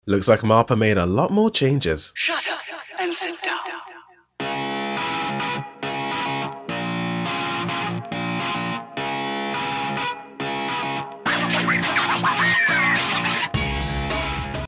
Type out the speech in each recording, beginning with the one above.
Looks like Marpa made a lot more changes. Shut up and sit down.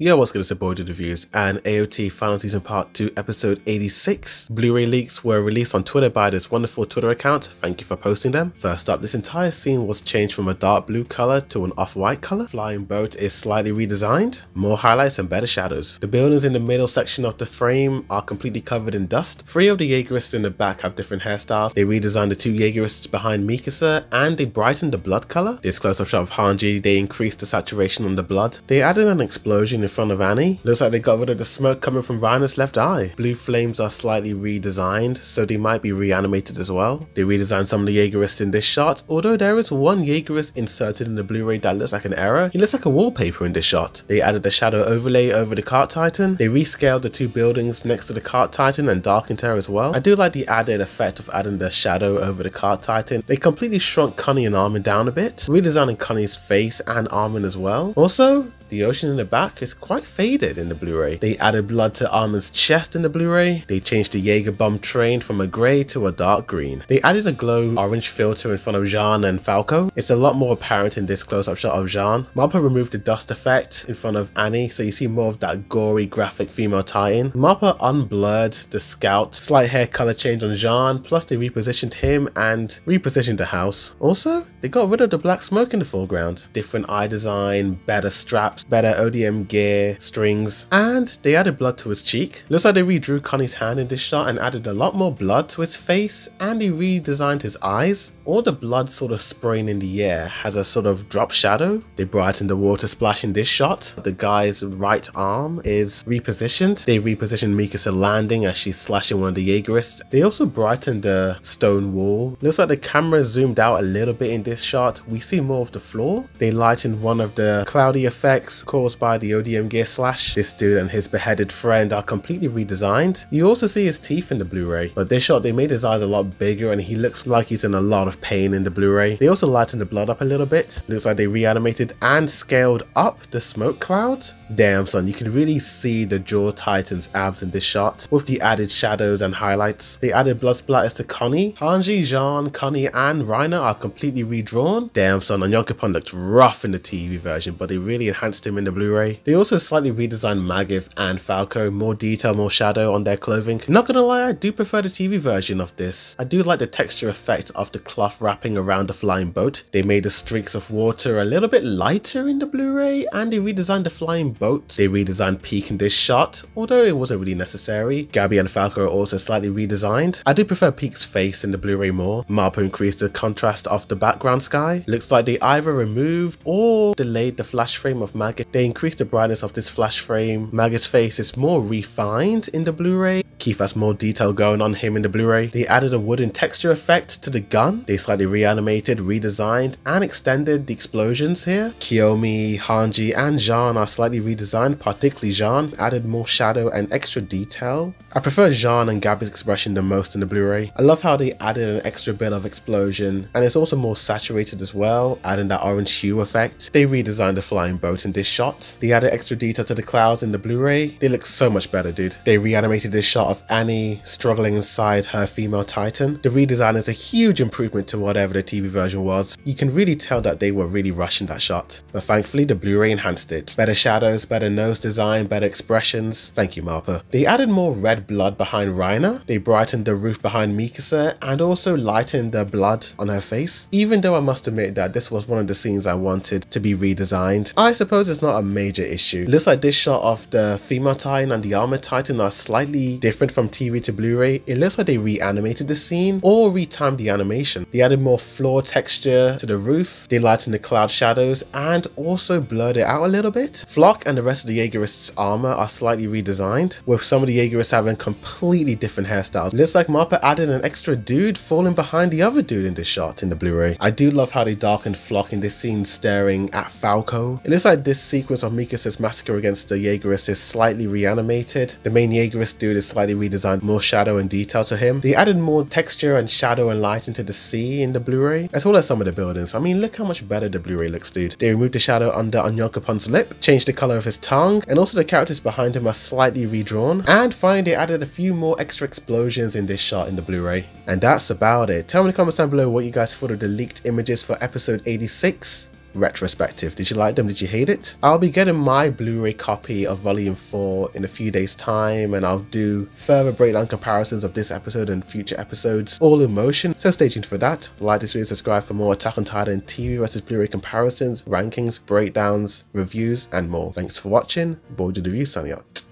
Yo, what's good, it's your boy Dude Reviews, and AOT Final Season Part 2 Episode 86. Blu-ray leaks were released on Twitter by this wonderful Twitter account. Thank you for posting them. First up, this entire scene was changed from a dark blue color to an off-white color. Flying boat is slightly redesigned, more highlights and better shadows. The buildings in the middle section of the frame are completely covered in dust. 3 of the Jaegerists in the back have different hairstyles. They redesigned the 2 Jaegerists behind Mikasa, and they brightened the blood color. This close-up shot of Hanji, they increased the saturation on the blood. They added an explosion in front of Annie. Looks like they got rid of the smoke coming from Reiner's left eye. Blue flames are slightly redesigned, so they might be reanimated as well. They redesigned some of the Jaegerists in this shot, although there is one Jaegerist inserted in the Blu-ray that looks like an error. He looks like a wallpaper in this shot. They added a shadow overlay over the Cart Titan. They rescaled the 2 buildings next to the Cart Titan and darkened her as well. I do like the added effect of adding the shadow over the Cart Titan. They completely shrunk Connie and Armin down a bit, redesigning Connie's face and Armin as well. Also, the ocean in the back is quite faded in the Blu-ray. They added blood to Armin's chest in the Blu-ray. They changed the Jaeger bomb train from a grey to a dark green. They added a glow orange filter in front of Jean and Falco. It's a lot more apparent in this close-up shot of Jean. Mappa removed the dust effect in front of Annie, so you see more of that gory graphic female tie-in. Mappa unblurred the Scout, slight hair color change on Jean, plus they repositioned him and repositioned the house. Also, they got rid of the black smoke in the foreground. Different eye design, better straps, better ODM gear, strings, and they added blood to his cheek. Looks like they redrew Connie's hand in this shot and added a lot more blood to his face, and they redesigned his eyes. All the blood sort of spraying in the air has a sort of drop shadow. They brightened the water splash in this shot. The guy's right arm is repositioned. They repositioned Mikasa landing as she's slashing one of the Jaegerists. They also brightened the stone wall. Looks like the camera zoomed out a little bit in this shot. We see more of the floor. They lightened one of the cloudy effects caused by the ODM gear slash. This dude and his beheaded friend are completely redesigned. You also see his teeth in the Blu-ray, but this shot they made his eyes a lot bigger and he looks like he's in a lot of pain in the Blu-ray. They also lightened the blood up a little bit. Looks like they reanimated and scaled up the smoke clouds. Damn son, you can really see the Jaw Titan's abs in this shot with the added shadows and highlights. They added blood splatters to Connie. Hanji, Jean, Connie and Reiner are completely redrawn. Damn son, and Yonkapon looked rough in the TV version, but they really enhanced him in the Blu-ray. They also slightly redesigned Magif and Falco, more detail, more shadow on their clothing. Not gonna lie, I do prefer the TV version of this. I do like the texture effect of the cloth wrapping around the flying boat. They made the streaks of water a little bit lighter in the Blu-ray, and they redesigned the flying boat. They redesigned Peak in this shot, although it wasn't really necessary. Gabby and Falco are also slightly redesigned. I do prefer Peak's face in the Blu-ray more. Marpa increased the contrast of the background sky. Looks like they either removed or delayed the flash frame of Magif. They increased the brightness of this flash frame. Magif's face is more refined in the Blu-ray. Keith has more detail going on him in the Blu-ray. They added a wooden texture effect to the gun. They slightly reanimated, redesigned, and extended the explosions here. Kiyomi, Hanji, and Jean are slightly redesigned, particularly Jean, added more shadow and extra detail. I prefer Jean and Gabby's expression the most in the Blu-ray. I love how they added an extra bit of explosion, and it's also more saturated as well, adding that orange hue effect. They redesigned the flying boat in this shot. They added extra detail to the clouds in the Blu-ray. They look so much better, dude. They reanimated this shot of Annie struggling inside her female Titan. The redesign is a huge improvement to whatever the TV version was. You can really tell that they were really rushing that shot, but thankfully the Blu-ray enhanced it. Better shadows, better nose design, better expressions. Thank you, Marpa. They added more red blood behind Reiner. They brightened the roof behind Mikasa and also lightened the blood on her face. Even though I must admit that this was one of the scenes I wanted to be redesigned, I suppose it's not a major issue. It looks like this shot of the female Titan and the armored Titan are slightly different from TV to Blu-ray. It looks like they reanimated the scene or retimed the animation. They added more floor texture to the roof. They lightened the cloud shadows and also blurred it out a little bit. Flock and the rest of the Jaegerists' armor are slightly redesigned, with some of the Jaegerists having completely different hairstyles. It looks like Marpa added an extra dude falling behind the other dude in this shot in the Blu-ray. I do love how they darkened Flock in this scene staring at Falco. It looks like this sequence of Mikasa's massacre against the Jaegerists is slightly reanimated. The main Jaegerist dude is slightly redesigned, more shadow and detail to him. They added more texture and shadow and light into the sea in the Blu-ray, as well as some of the buildings. I mean, look how much better the Blu-ray looks, dude. They removed the shadow under Onyokapon's lip, changed the color of his tongue, and also the characters behind him are slightly redrawn. And finally, they added a few more extra explosions in this shot in the Blu-ray. And that's about it. Tell me in the comments down below what you guys thought of the leaked images for episode 86 retrospective. Did you like them? Did you hate it? I'll be getting my Blu-ray copy of volume 4 in a few days time, and I'll do further breakdown comparisons of this episode and future episodes, all in motion, so stay tuned for that. Like this video, subscribe for more Attack on Titan TV versus Blu-ray comparisons, rankings, breakdowns, reviews, and more. Thanks for watching. Boy Did Review signing out.